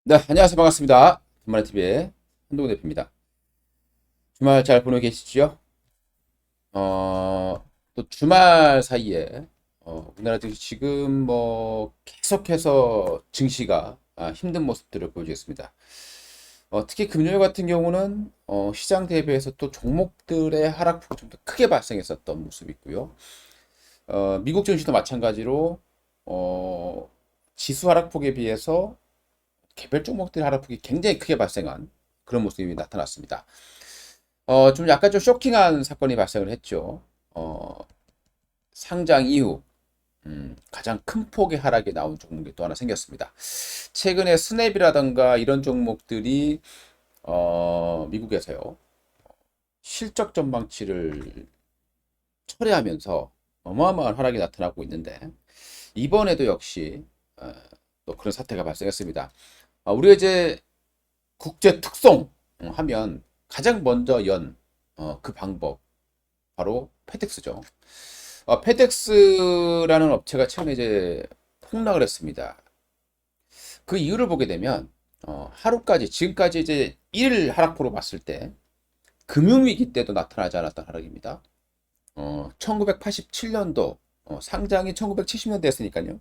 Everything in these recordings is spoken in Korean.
네, 안녕하세요. 반갑습니다. 주말TV의 한동훈 대표입니다. 주말 잘 보내고 계시죠? 또 주말 사이에, 우리나라 지금 뭐 계속해서 증시가 힘든 모습들을 보여주고 있습니다. 특히 금요일 같은 경우는 시장 대비해서 또 종목들의 하락폭이 좀 더 크게 발생했었던 모습이 있고요. 미국 증시도 마찬가지로 지수 하락폭에 비해서 개별 종목들의 하락폭이 굉장히 크게 발생한 그런 모습이 나타났습니다. 좀 약간 좀 쇼킹한 사건이 발생을 했죠. 상장 이후 가장 큰 폭의 하락이 나온 종목이 또 하나 생겼습니다. 최근에 스냅이라던가 이런 종목들이 미국에서요 실적 전망치를 철회하면서 어마어마한 하락이 나타나고 있는데 이번에도 역시 또 그런 사태가 발생했습니다. 우리가 이제 국제 특송 하면 가장 먼저 연 그 방법 바로 페덱스죠. 페덱스라는 업체가 최근에 이제 폭락을 했습니다. 그 이유를 보게 되면 하루까지 지금까지 이제 1일 하락폭으로 봤을 때 금융위기 때도 나타나지 않았던 하락입니다. 1987년도 상장이 1970년대 했으니까요.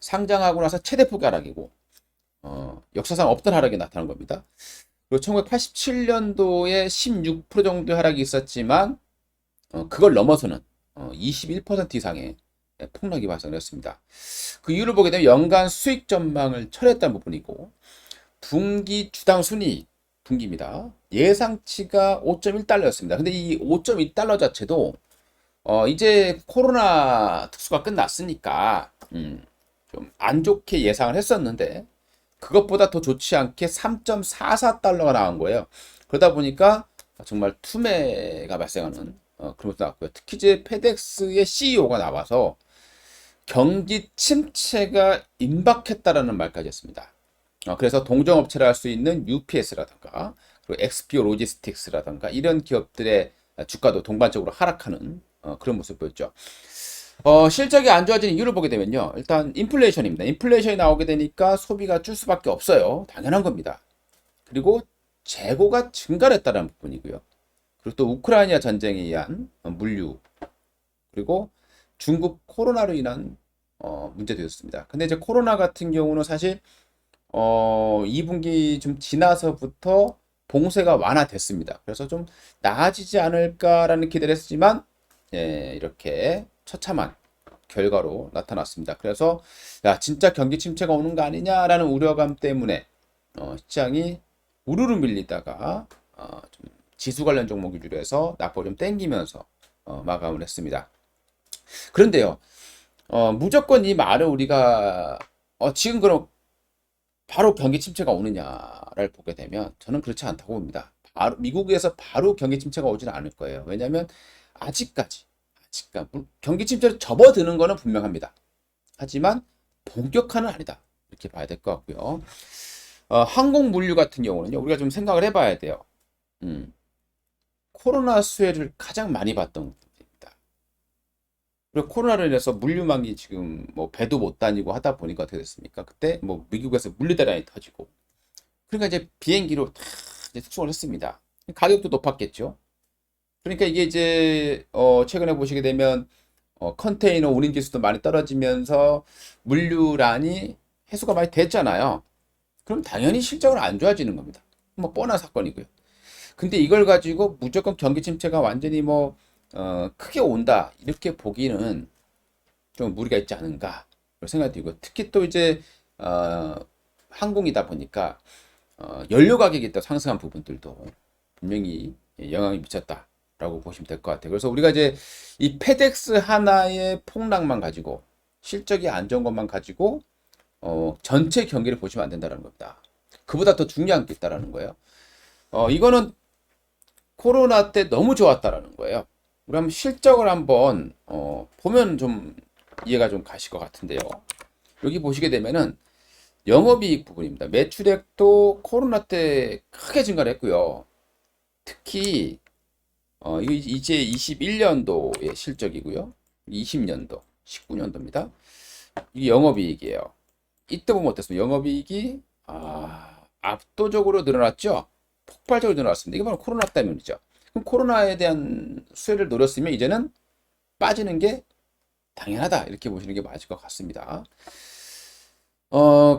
상장하고 나서 최대폭의 하락이고 역사상 없던 하락이 나타난 겁니다. 그리고 1987년도에 16% 정도의 하락이 있었지만 그걸 넘어서는 21% 이상의 폭락이 발생했습니다. 그 이유를 보게 되면 연간 수익 전망을 철회했다는 부분이고 분기 주당 순이익 분기입니다. 예상치가 5.1달러였습니다. 근데 이 5.1달러 자체도 이제 코로나 특수가 끝났으니까 좀 안 좋게 예상을 했었는데 그것보다 더 좋지 않게 3.44달러가 나온 거예요. 그러다 보니까 정말 투매가 발생하는 그런 것도 나왔고요. 특히 이제 페덱스의 CEO가 나와서 경기 침체가 임박했다라는 말까지 했습니다. 그래서 동종업체를 할 수 있는 UPS라든가 그리고 XPO 로지스틱스라든가 이런 기업들의 주가도 동반적으로 하락하는 그런 모습 보였죠. 실적이 안 좋아지는 이유를 보게 되면요. 일단 인플레이션입니다. 인플레이션이 나오게 되니까 소비가 줄 수밖에 없어요. 당연한 겁니다. 그리고 재고가 증가를 했다는 부분이고요. 그리고 또 우크라이나 전쟁에 의한 물류 그리고 중국 코로나로 인한 문제도 있었습니다. 근데 이제 코로나 같은 경우는 사실 2분기 좀 지나서부터 봉쇄가 완화됐습니다. 그래서 좀 나아지지 않을까라는 기대를 했지만 예, 이렇게 처참한 결과로 나타났습니다. 그래서 야 진짜 경기 침체가 오는 거 아니냐라는 우려감 때문에 시장이 우르르 밀리다가 좀 지수 관련 종목 위주로 해서 낙폭 좀 땡기면서 마감을 했습니다. 그런데요, 무조건 이 말을 우리가 지금 그럼 바로 경기 침체가 오느냐를 보게 되면 저는 그렇지 않다고 봅니다. 바로 미국에서 바로 경기 침체가 오지는 않을 거예요. 왜냐하면 아직까지 경기 침체를 접어드는 거는 분명합니다. 하지만 본격화는 아니다. 이렇게 봐야 될 것 같고요. 항공 물류 같은 경우는요. 우리가 좀 생각을 해봐야 돼요. 코로나 수혜를 가장 많이 받던 부분입니다. 그리고 코로나로 인해서 물류망이 지금 뭐 배도 못 다니고 하다 보니까 어떻게 됐습니까? 그때 뭐 미국에서 물류 대란이 터지고 그러니까 이제 비행기로 다 이제 특송을 했습니다. 가격도 높았겠죠. 그러니까 이게 이제 최근에 보시게 되면 컨테이너 운임 지수도 많이 떨어지면서 물류란이 해소가 많이 됐잖아요. 그럼 당연히 실적은 안 좋아지는 겁니다. 뭐 뻔한 사건이고요. 근데 이걸 가지고 무조건 경기 침체가 완전히 뭐 크게 온다 이렇게 보기는 좀 무리가 있지 않은가 그런 생각이 들고 특히 또 이제 항공이다 보니까 연료 가격이 또 상승한 부분들도 분명히 영향이 미쳤다라고 보시면 될 것 같아요. 그래서 우리가 이제 이 페덱스 하나의 폭락만 가지고 실적이 안 좋은 것만 가지고 전체 경기를 보시면 안 된다는 겁니다. 그보다 더 중요한 게 있다라는 거예요. 이거는 코로나 때 너무 좋았다라는 거예요. 우리 한번 실적을 한번 보면 좀 이해가 좀 가실 것 같은데요. 여기 보시게 되면은 영업이익 부분입니다. 매출액도 코로나 때 크게 증가를 했고요. 특히 이거 이제 21년도의 실적이고요. 20년도, 19년도입니다. 이게 영업이익이에요. 이때 보면 어땠습니까? 영업이익이 압도적으로 늘어났죠. 폭발적으로 늘어났습니다. 이게 바로 코로나 때문이죠. 그럼 코로나에 대한 수혜를 노렸으면 이제는 빠지는 게 당연하다. 이렇게 보시는 게 맞을 것 같습니다.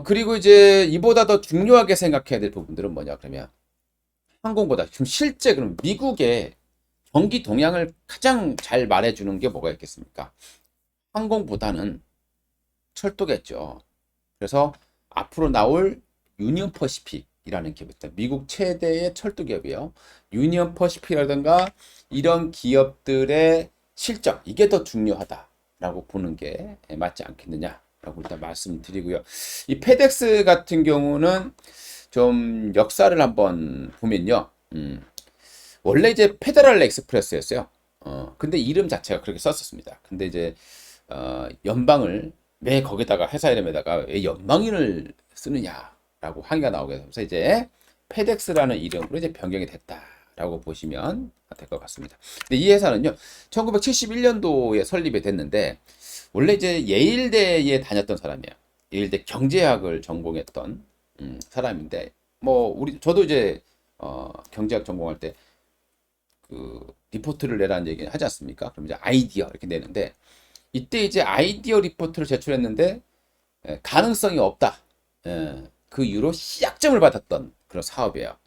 그리고 이제 이보다 더 중요하게 생각해야 될 부분들은 뭐냐 그러면 항공보다 지금 실제 그럼 미국의 경기 동향을 가장 잘 말해주는 게 뭐가 있겠습니까? 항공보다는 철도겠죠. 그래서 앞으로 나올 유니언 퍼시픽이라는 기업입니다. 미국 최대의 철도 기업이에요. 유니언 퍼시픽이라든가 이런 기업들의 실적 이게 더 중요하다라고 보는 게 맞지 않겠느냐라고 일단 말씀드리고요. 이 페덱스 같은 경우는 좀 역사를 한번 보면요. 원래 이제 페더럴 익스프레스였어요. 근데 이름 자체가 그렇게 썼었습니다. 근데 이제 연방을 왜 거기다가 회사 이름에다가 왜 연방인을 쓰느냐라고 항의가 나오게 되면서 이제 페덱스라는 이름으로 이제 변경이 됐다라고 보시면 될 것 같습니다. 근데 이 회사는요, 1971년도에 설립이 됐는데 원래 이제 예일대에 다녔던 사람이에요. 예일대 경제학을 전공했던 사람인데 저도 이제 경제학 전공할 때 그 리포트를 내라는 얘기 하지 않습니까? 그럼 이제 아이디어 이렇게 내는데 이때 이제 아이디어 리포트를 제출했는데 가능성이 없다. 그 이후로 시약점을 받았던 그런 사업이에요.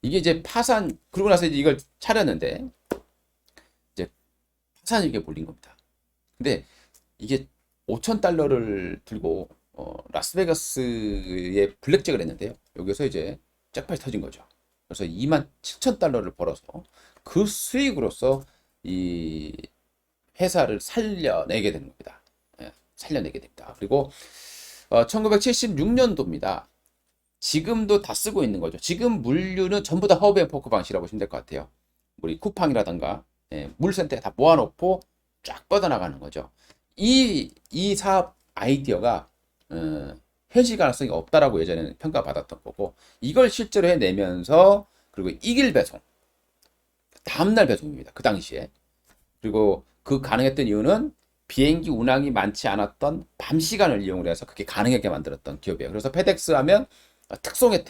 이게 이제 파산 그러고 나서 이제 이걸 차렸는데 이제 파산위기에 몰린 겁니다. 근데 이게 5천 달러를 들고 라스베가스에 블랙잭을 했는데요. 여기서 이제 잭팟이 터진 거죠. 그래서 2만 7천 달러를 벌어서 그 수익으로서 이 회사를 살려내게 되는 겁니다. 살려내게 됩니다. 그리고 1976년도입니다. 지금도 다 쓰고 있는 거죠. 지금 물류는 전부 다 허브 앤 포크 방식이라고 보시면 될 것 같아요. 우리 쿠팡이라든가 물센터에 다 모아놓고 쫙 뻗어나가는 거죠. 이 사업 아이디어가 현실 가능성이 없다라고 예전에는 평가받았던 거고 이걸 실제로 해내면서 그리고 이길 배송 다음날 배송입니다. 그 당시에. 그리고 그 가능했던 이유는 비행기 운항이 많지 않았던 밤 시간을 이용을 해서 그게 가능하게 만들었던 기업이에요. 그래서 페덱스 하면 특송의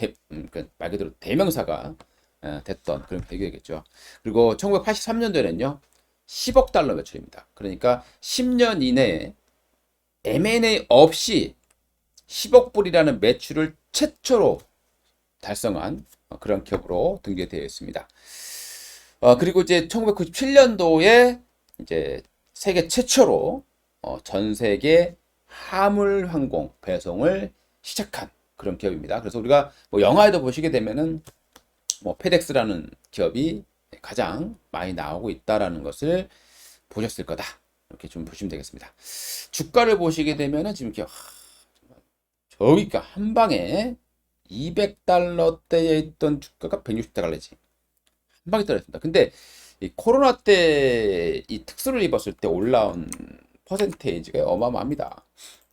말 그대로 대명사가 됐던 그런 배경이겠죠. 그리고 1983년도에는요. 10억 달러 매출입니다. 그러니까 10년 이내에 M&A 없이 10억 불이라는 매출을 최초로 달성한 그런 기업으로 등재되어 있습니다. 그리고 이제 1997년도에 이제 세계 최초로 전 세계 화물 항공 배송을 시작한 그런 기업입니다. 그래서 우리가 뭐 영화에도 보시게 되면은 뭐 페덱스라는 기업이 가장 많이 나오고 있다라는 것을 보셨을 거다. 이렇게 좀 보시면 되겠습니다. 주가를 보시게 되면은 지금 이렇게 저기가 한 방에 200달러대에 있던 주가가 160달러지. 한 방에 떨어졌습니다. 근데 이 코로나 때 이 특수를 입었을 때 올라온 퍼센테이지가 어마어마합니다.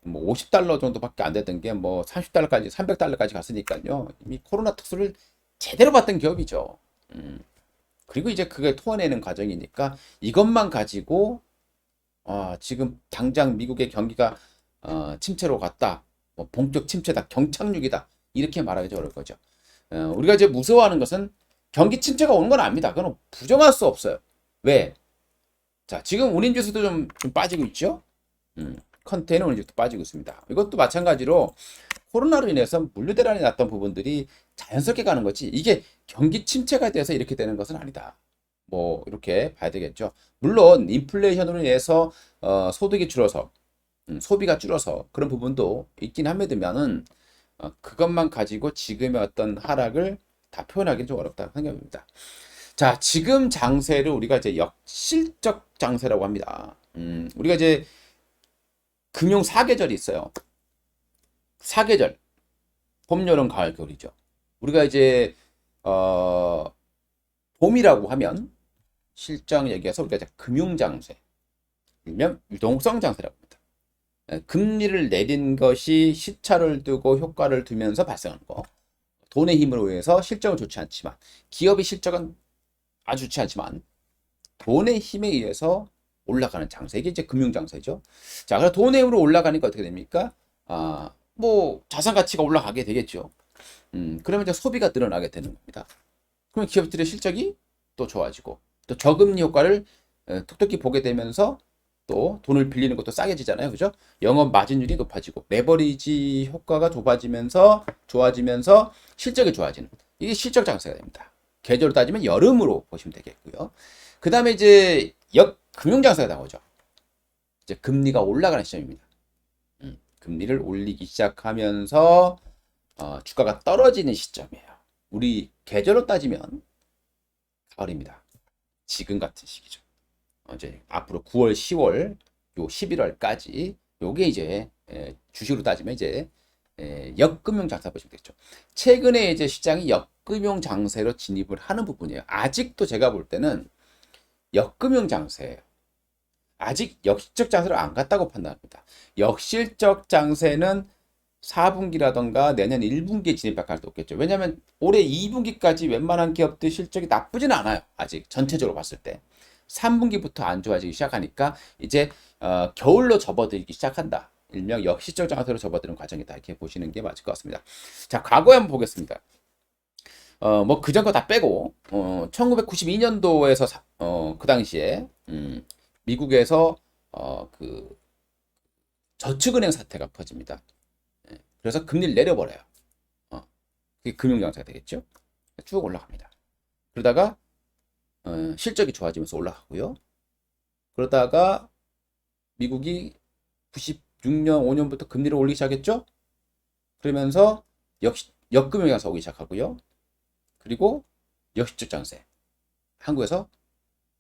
뭐 50달러 정도밖에 안 되던 게 뭐 30달러까지 300달러까지 갔으니까요. 이미 코로나 특수를 제대로 받던 기업이죠. 그리고 이제 그게 토해내는 과정이니까 이것만 가지고 지금 당장 미국의 경기가 침체로 갔다. 뭐 본격 침체다. 경착륙이다. 이렇게 말하기 어려울 거죠. 우리가 이제 무서워하는 것은 경기 침체가 오는 건 압니다. 그건 부정할 수 없어요. 왜? 자, 지금 운임지수도 좀 빠지고 있죠? 컨테이너 운임지수도 빠지고 있습니다. 이것도 마찬가지로 코로나로 인해서 물류 대란이 났던 부분들이 자연스럽게 가는 거지. 이게 경기 침체가 돼서 이렇게 되는 것은 아니다. 뭐 이렇게 봐야 되겠죠. 물론 인플레이션으로 인해서 소득이 줄어서 소비가 줄어서 그런 부분도 있긴 합니다만은 그것만 가지고 지금의 어떤 하락을 다 표현하기는 좀 어렵다는 생각입니다. 자, 지금 장세를 우리가 이제 역실적 장세라고 합니다. 우리가 이제 금융 사계절이 있어요. 사계절. 봄, 여름, 가을, 겨울이죠. 우리가 이제 봄이라고 하면 실정 얘기해서 우리가 이제 금융 장세, 일명 유동성 장세라고 합니다. 금리를 내린 것이 시차를 두고 효과를 두면서 발생하는 거. 돈의 힘으로 의해서 실적은 좋지 않지만 기업의 실적은 아주 좋지 않지만 돈의 힘에 의해서 올라가는 장세. 이게 이제 금융 장세죠. 자, 그래서 돈의 힘으로 올라가니까 어떻게 됩니까? 뭐 자산 가치가 올라가게 되겠죠. 그러면 이제 소비가 늘어나게 되는 겁니다. 그러면 기업들의 실적이 또 좋아지고 또 저금리 효과를 톡톡히 보게 되면서 또 돈을 빌리는 것도 싸게지잖아요. 그죠? 영업 마진율이 높아지고 레버리지 효과가 좋아지면서 실적이 좋아지는 이게 실적 장세가 됩니다. 계절로 따지면 여름으로 보시면 되겠고요. 그 다음에 이제 금융 장세가 나오죠. 이제 금리가 올라가는 시점입니다. 금리를 올리기 시작하면서 주가가 떨어지는 시점이에요. 우리 계절로 따지면 가을입니다. 지금 같은 시기죠. 이제 앞으로 9월, 10월, 요 11월까지 요게 이제 주식으로 따지면 이제 역금융 장세 보시면 되겠죠. 최근에 이제 시장이 역금융 장세로 진입을 하는 부분이에요. 아직도 제가 볼 때는 역금융 장세예요. 아직 역실적 장세로 안 갔다고 판단합니다. 역실적 장세는 4분기라던가 내년 1분기에 진입할 가능성이 높겠죠. 왜냐하면 올해 2분기까지 웬만한 기업들 실적이 나쁘진 않아요. 아직 전체적으로 봤을 때. 3분기부터 안 좋아지기 시작하니까 이제 겨울로 접어들기 시작한다. 일명 역시적 장세로 접어드는 과정이다. 이렇게 보시는 게 맞을 것 같습니다. 자, 과거에 한번 보겠습니다. 뭐 그전 거 다 빼고 1992년도에서 그 당시에 미국에서 그 저축은행 사태가 퍼집니다. 그래서 금리를 내려버려요. 그게 금융장세가 되겠죠. 쭉 올라갑니다. 그러다가 실적이 좋아지면서 올라가고요. 그러다가 미국이 96년, 5년부터 금리를 올리기 시작했죠. 그러면서 역금융장세가 오기 시작하고요. 그리고 역시적 장세. 한국에서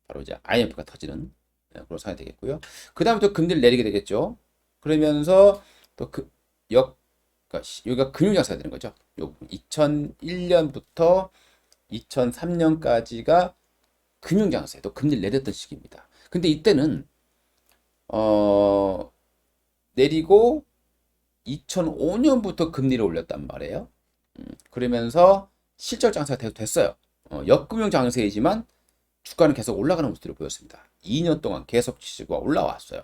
바로 이제 IMF가 터지는 그런 상황이 되겠고요. 그 다음에 또 금리를 내리게 되겠죠. 그러면서 또 그러니까 여기가 금융장세가 되는 거죠. 2001년부터 2003년까지가 금융장세, 또 금리를 내렸던 시기입니다. 근데 이때는 내리고 2005년부터 금리를 올렸단 말이에요. 그러면서 실적 장세가 됐어요. 역금융 장세이지만 주가는 계속 올라가는 모습을 보였습니다. 2년 동안 계속 지수가 올라왔어요.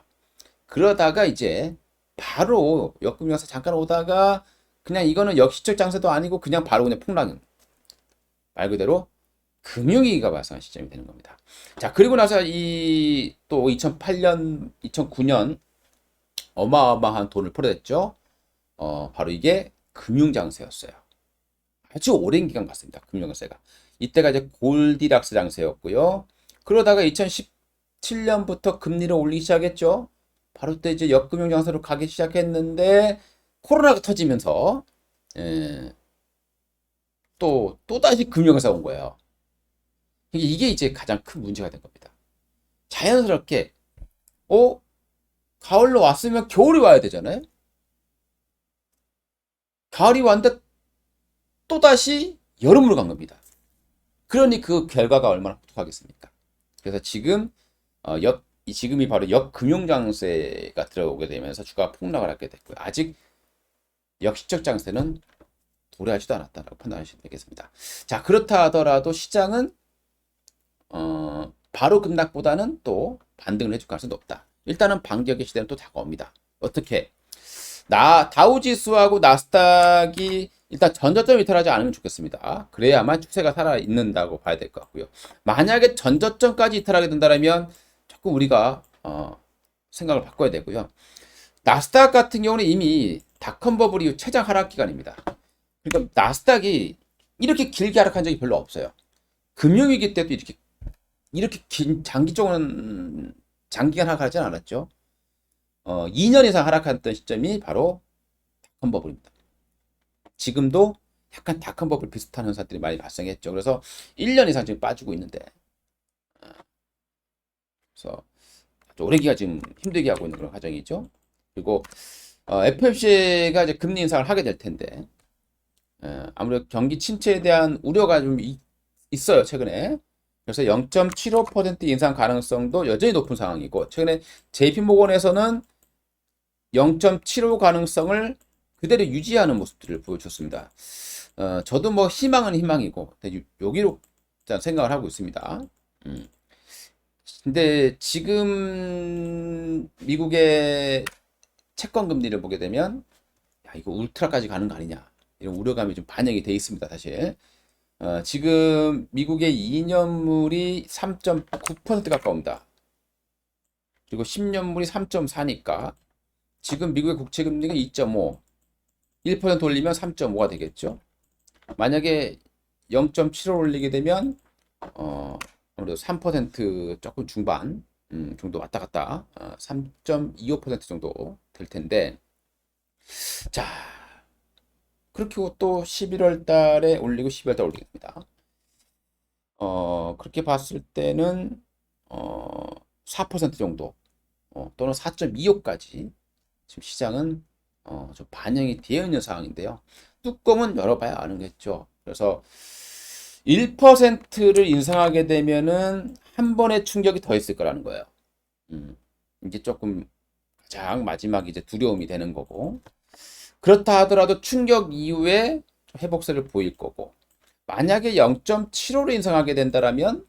그러다가 이제 바로 역금융 장세 잠깐 오다가 그냥 이거는 역시적 장세도 아니고 그냥 바로 그냥 폭락. 말 그대로 금융위기가 발생한 시점이 되는 겁니다. 자, 그리고 나서 또 2008년, 2009년 어마어마한 돈을 풀어냈죠. 바로 이게 금융장세였어요. 아주 오랜 기간 갔습니다. 금융장세가. 이때가 이제 골디락스 장세였고요. 그러다가 2017년부터 금리를 올리기 시작했죠. 바로 때 이제 역금융장세로 가기 시작했는데 코로나가 터지면서 또다시 금융장세가 온 거예요. 이게 이제 가장 큰 문제가 된 겁니다. 자연스럽게 가을로 왔으면 겨울이 와야 되잖아요. 가을이 왔는데 또다시 여름으로 간 겁니다. 그러니 그 결과가 얼마나 혹독하겠습니까? 그래서 지금이 바로 역금융장세가 들어오게 되면서 주가가 폭락을 하게 됐고요. 아직 역시적 장세는 도래하지도 않았다라고 판단하시면 되겠습니다. 자, 그렇다 하더라도 시장은 바로 급락보다는 또 반등을 해줄 가능성이 높다. 일단은 반격의 시대는 또 다가옵니다. 어떻게? 다우지수하고 나스닥이 일단 전저점 이탈하지 않으면 좋겠습니다. 그래야만 추세가 살아있는다고 봐야 될 것 같고요. 만약에 전저점까지 이탈하게 된다면 조금 우리가 생각을 바꿔야 되고요. 나스닥 같은 경우는 이미 닷컴 버블 이후 최장 하락 기간입니다. 그러니까 나스닥이 이렇게 길게 하락한 적이 별로 없어요. 금융위기 때도 이렇게 긴 장기간 하락하지 않았죠. 2년 이상 하락했던 시점이 바로 닷컴 버블입니다. 지금도 약간 닷컴 버블 비슷한 현상들이 많이 발생했죠. 그래서 1년 이상 지금 빠지고 있는데, 그래서 아주 오랜 기간 지금 힘들게 하고 있는 그런 과정이죠. 그리고 FOMC가 이제 금리 인상을 하게 될 텐데, 아무래도 경기 침체에 대한 우려가 좀 있어요, 최근에. 그래서 0.75% 인상 가능성도 여전히 높은 상황이고, 최근에 JP모건에서는 0.75 가능성을 그대로 유지하는 모습들을 보여줬습니다. 저도 뭐 희망은 희망이고 여기로 일단 생각을 하고 있습니다. 근데 지금 미국의 채권 금리를 보게 되면 이거 울트라까지 가는 거 아니냐 이런 우려감이 좀 반영이 돼 있습니다, 사실. 지금 미국의 2년물이 3.9% 가까웁니다. 그리고 10년물이 3.4니까 지금 미국의 국채 금리가 2.5, 1% 올리면 3.5가 되겠죠. 만약에 0.75 올리게 되면 아무래도 3% 조금 중반 정도 왔다 갔다 3.25% 정도 될 텐데, 자, 그렇게 또 11월 달에 올리고 12월 달에 올리게 됩니다. 그렇게 봤을 때는 4% 정도 또는 4.25까지 지금 시장은 좀 반영이 되어 있는 상황인데요. 뚜껑은 열어봐야 아는겠죠. 그래서 1%를 인상하게 되면은 한 번의 충격이 더 있을 거라는 거예요. 이게 조금 가장 마지막 이제 두려움이 되는 거고, 그렇다 하더라도 충격 이후에 회복세를 보일 거고, 만약에 0.75로 인상하게 된다라면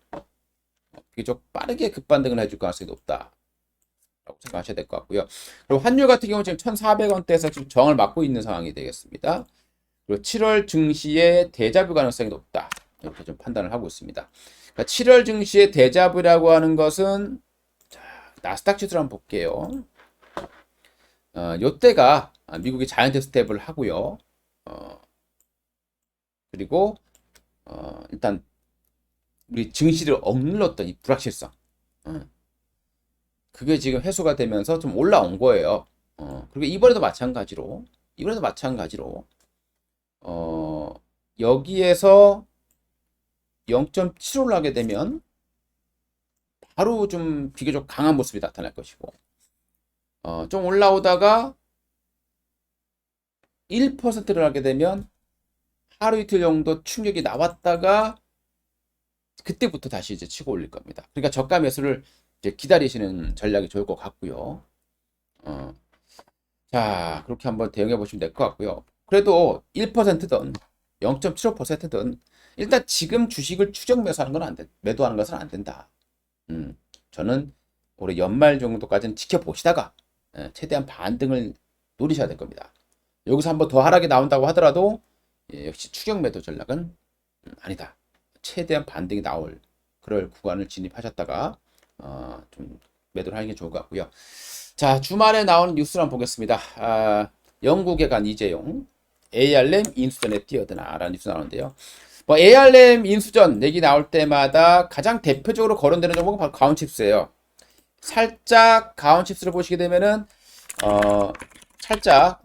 비교적 빠르게 급반등을 해줄 가능성이 높다 라고 생각하셔야 될 것 같고요. 그리고 환율 같은 경우는 지금 1,400원대에서 지금 저항을 맞고 있는 상황이 되겠습니다. 그리고 7월 증시의 대자뷰 가능성이 높다, 이렇게 좀 판단을 하고 있습니다. 그러니까 7월 증시의 대자뷰라고 하는 것은, 자, 나스닥 지수를 한번 볼게요. 요때가 미국이 자이언트 스텝을 하고요. 그리고 일단 우리 증시를 억눌렀던 이 불확실성, 그게 지금 해소가 되면서 좀 올라온 거예요. 그리고 이번에도 마찬가지로 여기에서 0.7 올라가게 되면 바로 좀 비교적 강한 모습이 나타날 것이고, 좀 올라오다가 1%를 하게 되면 하루 이틀 정도 충격이 나왔다가 그때부터 다시 이제 치고 올릴 겁니다. 그러니까 저가 매수를 이제 기다리시는 전략이 좋을 것 같고요. 자, 그렇게 한번 대응해 보시면 될 것 같고요. 그래도 1%든 0.75%든 일단 지금 주식을 추적 매수하는 건 안 돼. 매도하는 것은 안 된다. 저는 올해 연말 정도까지는 지켜보시다가 최대한 반등을 노리셔야 될 겁니다. 여기서 한번 더 하락이 나온다고 하더라도 역시 추격 매도 전략은 아니다. 최대한 반등이 나올 그럴 구간을 진입하셨다가 좀 매도를 하는 게 좋을 것 같고요. 자, 주말에 나온 뉴스를 한번 보겠습니다. 영국에 간 이재용, ARM 인수전에 뛰어드나 라는 뉴스 나오는데요. 뭐 ARM 인수전 얘기 나올 때마다 가장 대표적으로 거론되는 종목은 바로 가온칩스예요. 살짝 가온칩스를 보시게 되면은 살짝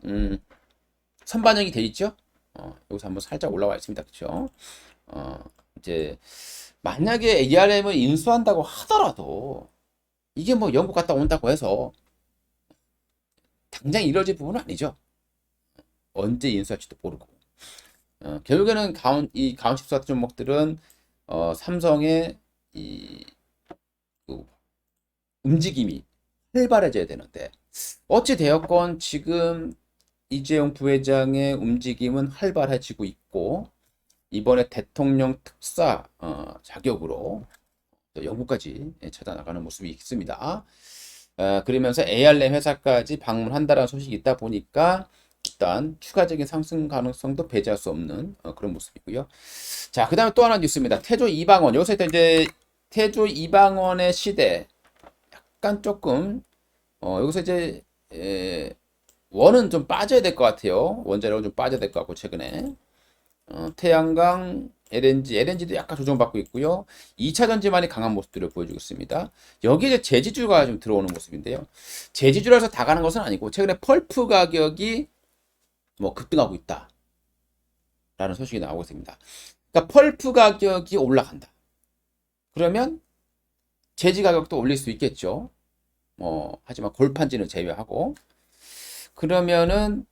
선반영이 돼 있죠. 여기서 한번 살짝 올라와 있습니다. 그렇죠? 이제 만약에 ARM을 인수한다고 하더라도 이게 뭐 영국 갔다 온다고 해서 당장 이뤄질 부분은 아니죠. 언제 인수할지도 모르고. 결국에는 가온칩스 같은 종목들은 삼성의 그 움직임이 활발해져야 되는데, 어찌 되었건 지금 이재용 부회장의 움직임은 활발해지고 있고, 이번에 대통령 특사 자격으로 영국까지 찾아나가는 모습이 있습니다. 그러면서 ARM 회사까지 방문한다라는 소식이 있다 보니까 일단 추가적인 상승 가능성도 배제할 수 없는 그런 모습이고요. 자, 그 다음에 또 하나 뉴스입니다. 태조 이방원. 여기서 이제 태조 이방원의 시대 약간 조금 여기서 이제 원은 좀 빠져야 될 것 같아요. 원자력은 좀 빠져야 될 것 같고, 최근에 태양광, LNG도 약간 조정받고 있고요. 2차 전지만이 강한 모습들을 보여주고 있습니다. 여기에 이제 제지주가 좀 들어오는 모습인데요. 제지주라서 다 가는 것은 아니고, 최근에 펄프 가격이 뭐 급등하고 있다 라는 소식이 나오고 있습니다. 그러니까 펄프 가격이 올라간다. 그러면 제지 가격도 올릴 수 있겠죠. 하지만 골판지는 제외하고, 그러면은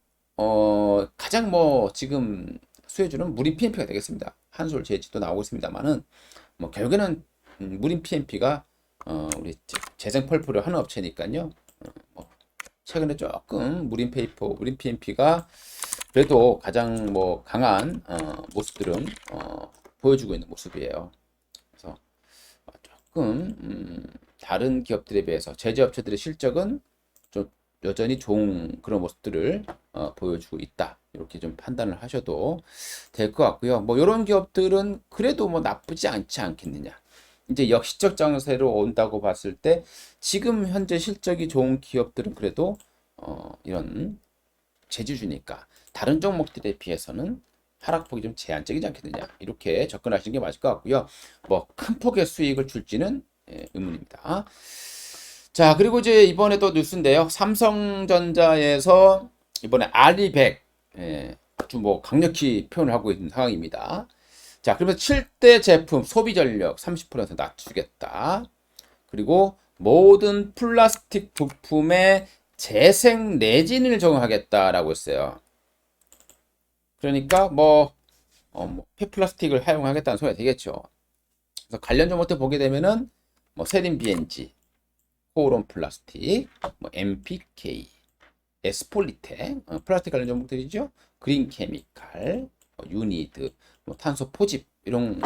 가장 지금 수혜주는 무림 PMP가 되겠습니다. 한솔 제지도 나오고 있습니다만은 결국에는 무림 PMP가 우리 재생 펄프를 하는 업체니까요. 최근에 조금 무림 PMP가 그래도 가장 강한 모습들은 보여주고 있는 모습이에요. 그래서 조금 다른 기업들에 비해서 제조업체들의 실적은 좀 여전히 좋은 그런 모습들을 보여주고 있다. 이렇게 좀 판단을 하셔도 될 것 같고요. 뭐 이런 기업들은 그래도 뭐 나쁘지 않지 않겠느냐. 이제 역시적 장세로 온다고 봤을 때 지금 현재 실적이 좋은 기업들은 그래도 이런 제주주니까 다른 종목들에 비해서는 하락폭이 좀 제한적이지 않겠느냐. 이렇게 접근하시는 게 맞을 것 같고요. 뭐 큰 폭의 수익을 줄지는 의문입니다. 자, 그리고 이제 이번에 또 뉴스인데요. 삼성전자에서 이번에 아리백 아주 뭐 강력히 표현을 하고 있는 상황입니다. 자, 그러면 7대 제품 소비 전력 30% 낮추겠다. 그리고 모든 플라스틱 부품의 재생 레진을 적용하겠다라고 했어요. 그러니까 뭐 폐플라스틱을 사용하겠다는 소리가 되겠죠. 그래서 관련 종목들 보게 되면은 뭐 세린 BNG, 코오론 플라스틱, 뭐 MPK, 에스폴리텍, 플라스틱 관련 종목들이죠. 그린 케미칼, 유니드, 뭐 탄소 포집 이런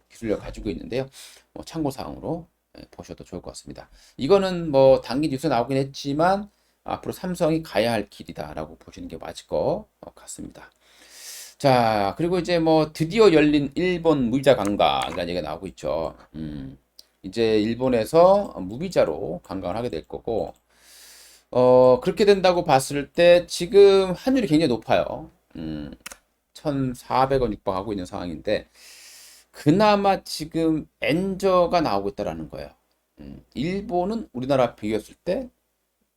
기술력 가지고 있는데요. 뭐 참고 사항으로 보셔도 좋을 것 같습니다. 이거는 뭐 단기 뉴스 나오긴 했지만 앞으로 삼성이 가야 할 길이다라고 보시는 게 맞을 것 같습니다. 자, 그리고 이제 뭐 드디어 열린 일본 무비자 관광이라는 얘기가 나오고 있죠. 이제 일본에서 무비자로 관광을 하게 될 거고, 그렇게 된다고 봤을 때 지금 환율이 굉장히 높아요. 1,400원 육박하고 있는 상황인데, 그나마 지금 엔저가 나오고 있다라는 거예요. 일본은 우리나라 비교했을 때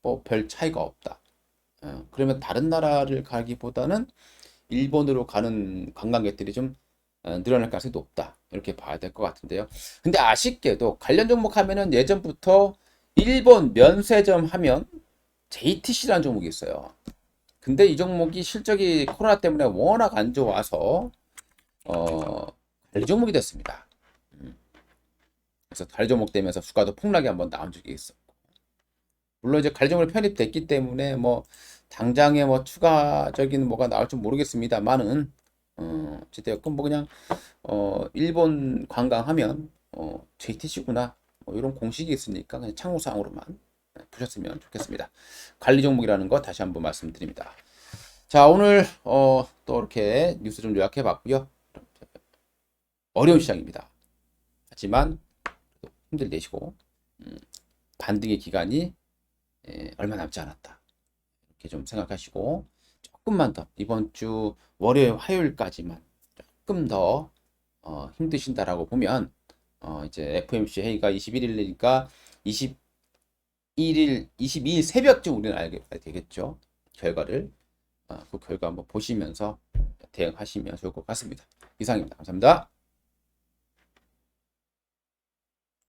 뭐 별 차이가 없다. 그러면 다른 나라를 가기보다는 일본으로 가는 관광객들이 좀 늘어날 가능성이 높다. 이렇게 봐야 될 것 같은데요. 근데 아쉽게도 관련 종목 하면은 예전부터 일본 면세점 하면 JTC라는 종목이 있어요. 근데 이 종목이 실적이 코로나 때문에 워낙 안 좋아서 관리 종목이 됐습니다. 그래서 관리 종목 되면서 주가도 폭락이 한번 나온 적이 있었고, 물론 이제 관리 종목이 편입됐기 때문에 뭐 당장에 뭐 추가적인 뭐가 나올지 모르겠습니다만은 어찌되었건 뭐 그냥 일본 관광하면 JTC구나 뭐 이런 공식이 있으니까 그냥 참고사항으로만 보셨으면 좋겠습니다. 관리 종목이라는 거 다시 한번 말씀드립니다. 자, 오늘 또 이렇게 뉴스 좀 요약해 봤고요. 어려운 시장입니다. 하지만 힘들 내시고 반등의 기간이 얼마 남지 않았다. 이렇게 좀 생각하시고 조금만 더 이번 주 월요일 화요일까지만 조금 더 힘드신다라고 보면 이제 FOMC 회의가 21일이니까 21일, 22일 새벽쯤 우리는 알게 되겠죠. 결과를 그 결과 한번 보시면서 대응하시면 좋을 것 같습니다. 이상입니다. 감사합니다.